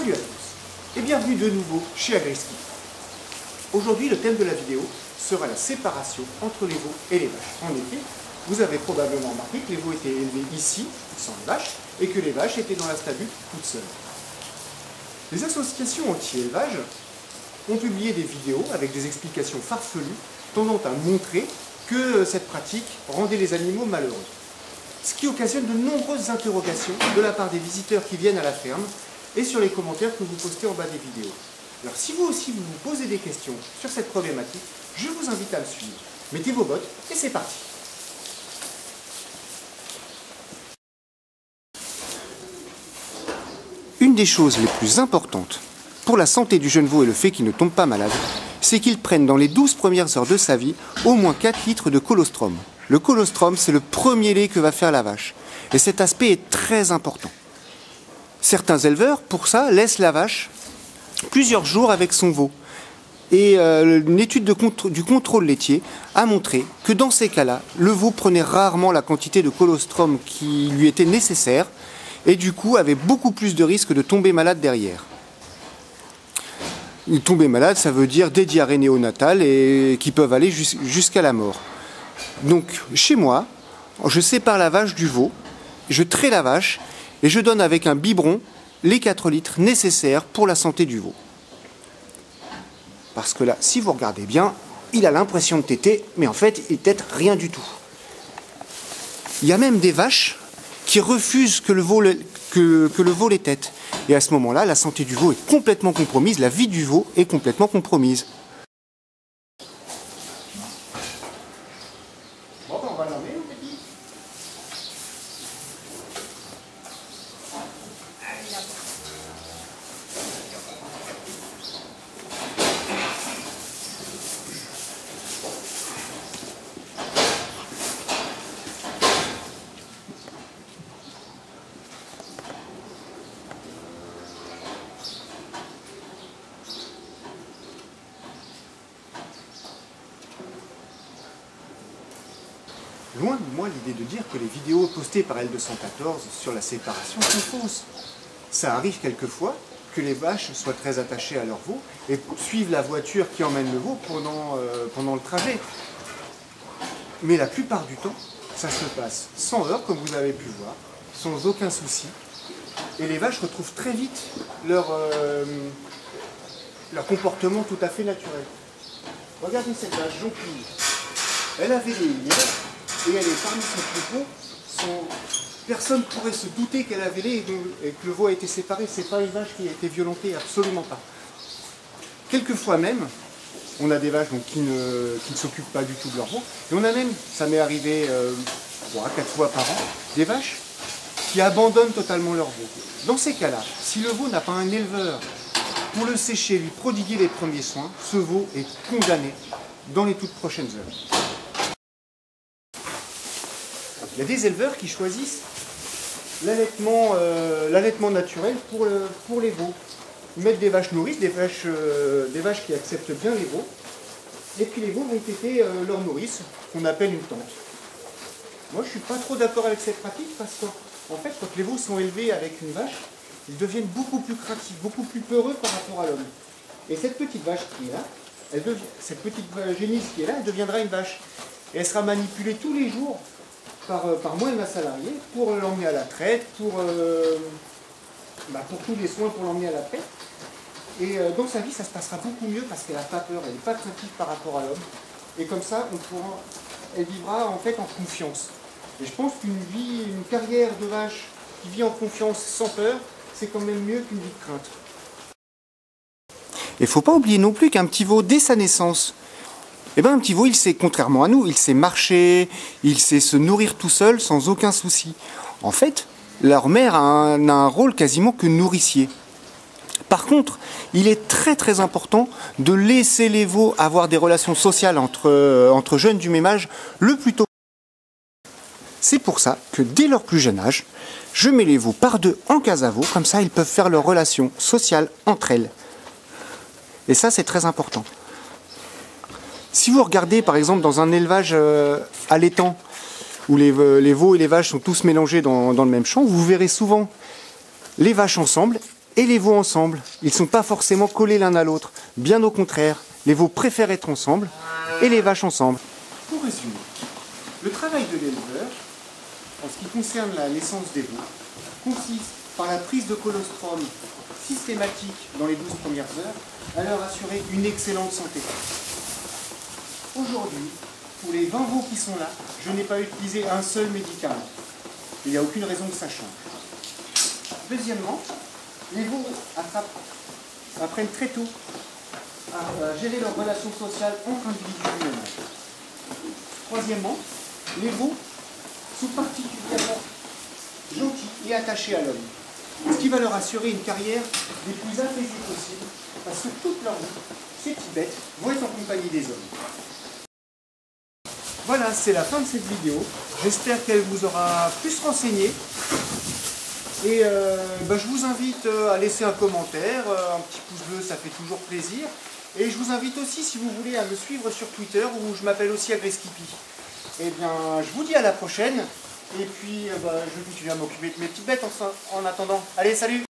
Salut à tous et bienvenue de nouveau chez Agriski. Aujourd'hui, le thème de la vidéo sera la séparation entre les veaux et les vaches. En effet, vous avez probablement remarqué que les veaux étaient élevés ici, sans les vaches, et que les vaches étaient dans la stabule toutes seules. Les associations anti-élevage ont publié des vidéos avec des explications farfelues tendant à montrer que cette pratique rendait les animaux malheureux. Ce qui occasionne de nombreuses interrogations de la part des visiteurs qui viennent à la ferme et sur les commentaires que vous postez en bas des vidéos. Alors si vous aussi vous vous posez des questions sur cette problématique, je vous invite à me suivre. Mettez vos bottes et c'est parti. Une des choses les plus importantes pour la santé du jeune veau et le fait qu'il ne tombe pas malade, c'est qu'il prenne dans les 12 premières heures de sa vie au moins 4 litres de colostrum. Le colostrum, c'est le premier lait que va faire la vache. Et cet aspect est très important. Certains éleveurs, pour ça, laissent la vache plusieurs jours avec son veau. Et une étude du contrôle laitier a montré que dans ces cas-là, le veau prenait rarement la quantité de colostrum qui lui était nécessaire et du coup avait beaucoup plus de risques de tomber malade derrière. Tomber malade, ça veut dire des diarrhées néonatales et qui peuvent aller jusqu'à la mort. Donc chez moi, je sépare la vache du veau, je traite la vache et je donne avec un biberon les 4 litres nécessaires pour la santé du veau. Parce que là, si vous regardez bien, il a l'impression de téter, mais en fait, il tète rien du tout. Il y a même des vaches qui refusent que le veau les tète. Et à ce moment-là, la santé du veau est complètement compromise, la vie du veau est complètement compromise. Bon, on va l'emmener, mon petit. Loin de moi l'idée de dire que les vidéos postées par L214 sur la séparation sont fausses. Ça arrive quelquefois que les vaches soient très attachées à leur veau et suivent la voiture qui emmène le veau pendant le trajet. Mais la plupart du temps, ça se passe sans heurts, comme vous avez pu voir, sans aucun souci. Et les vaches retrouvent très vite leur comportement tout à fait naturel. Regardez cette vache jonquille. Elle avait des hier. Et elle est parmi son troupeau, personne ne pourrait se douter qu'elle avait lait et que le veau a été séparé. Ce n'est pas une vache qui a été violentée, absolument pas. Quelquefois même, on a des vaches qui ne s'occupent pas du tout de leur veau. Et on a même, ça m'est arrivé 3-4 fois par an, des vaches qui abandonnent totalement leur veau. Dans ces cas-là, si le veau n'a pas un éleveur pour le sécher, lui prodiguer les premiers soins, ce veau est condamné dans les toutes prochaines heures. Il y a des éleveurs qui choisissent l'allaitement naturel pour les veaux. Ils mettent des vaches nourrices, des vaches qui acceptent bien les veaux, et puis les veaux vont téter leur nourrice, qu'on appelle une tante. Moi, je ne suis pas trop d'accord avec cette pratique, parce qu'en fait, quand les veaux sont élevés avec une vache, ils deviennent beaucoup plus craintifs, beaucoup plus peureux par rapport à l'homme. Et cette petite vache qui est là, cette petite génisse qui est là, elle deviendra une vache. Et elle sera manipulée tous les jours par moi et ma salariée pour l'emmener à la traite, pour tous les soins pour l'emmener à la traite. Et dans sa vie, ça se passera beaucoup mieux parce qu'elle n'a pas peur, elle n'est pas craintive par rapport à l'homme. Et comme ça, elle vivra en fait en confiance. Et je pense une carrière de vache qui vit en confiance sans peur, c'est quand même mieux qu'une vie de crainte. Il ne faut pas oublier non plus qu'un petit veau, dès sa naissance, un petit veau, il sait, contrairement à nous, il sait marcher, il sait se nourrir tout seul sans aucun souci. En fait, leur mère n'a un rôle quasiment que nourricier. Par contre, il est très très important de laisser les veaux avoir des relations sociales entre jeunes du même âge le plus tôt. C'est pour ça que dès leur plus jeune âge, je mets les veaux par 2 en case à veaux, comme ça ils peuvent faire leurs relations sociales entre elles. Et ça, c'est très important. Si vous regardez par exemple dans un élevage allaitant, où les veaux et les vaches sont tous mélangés dans le même champ, vous verrez souvent les vaches ensemble et les veaux ensemble. Ils ne sont pas forcément collés l'un à l'autre. Bien au contraire, les veaux préfèrent être ensemble et les vaches ensemble. Pour résumer, le travail de l'éleveur, en ce qui concerne la naissance des veaux, consiste par la prise de colostrum systématique dans les 12 premières heures à leur assurer une excellente santé. Aujourd'hui, pour les 20 veaux qui sont là, je n'ai pas utilisé un seul médicament. Il n'y a aucune raison que ça change. Deuxièmement, les veaux apprennent très tôt à gérer leurs relations sociales entre individus du même âge. Troisièmement, les veaux sont particulièrement gentils et attachés à l'homme, ce qui va leur assurer une carrière des plus apaisées possibles, parce que toute leur vie, ces petites bêtes vont être en compagnie des hommes. Voilà, c'est la fin de cette vidéo. J'espère qu'elle vous aura plus renseigné. Et je vous invite à laisser un commentaire, un petit pouce bleu, ça fait toujours plaisir. Et je vous invite aussi, si vous voulez, à me suivre sur Twitter, où je m'appelle aussi AgriSkippy. Eh bien, je vous dis à la prochaine. Et puis, je continue à m'occuper de mes petites bêtes en attendant. Allez, salut!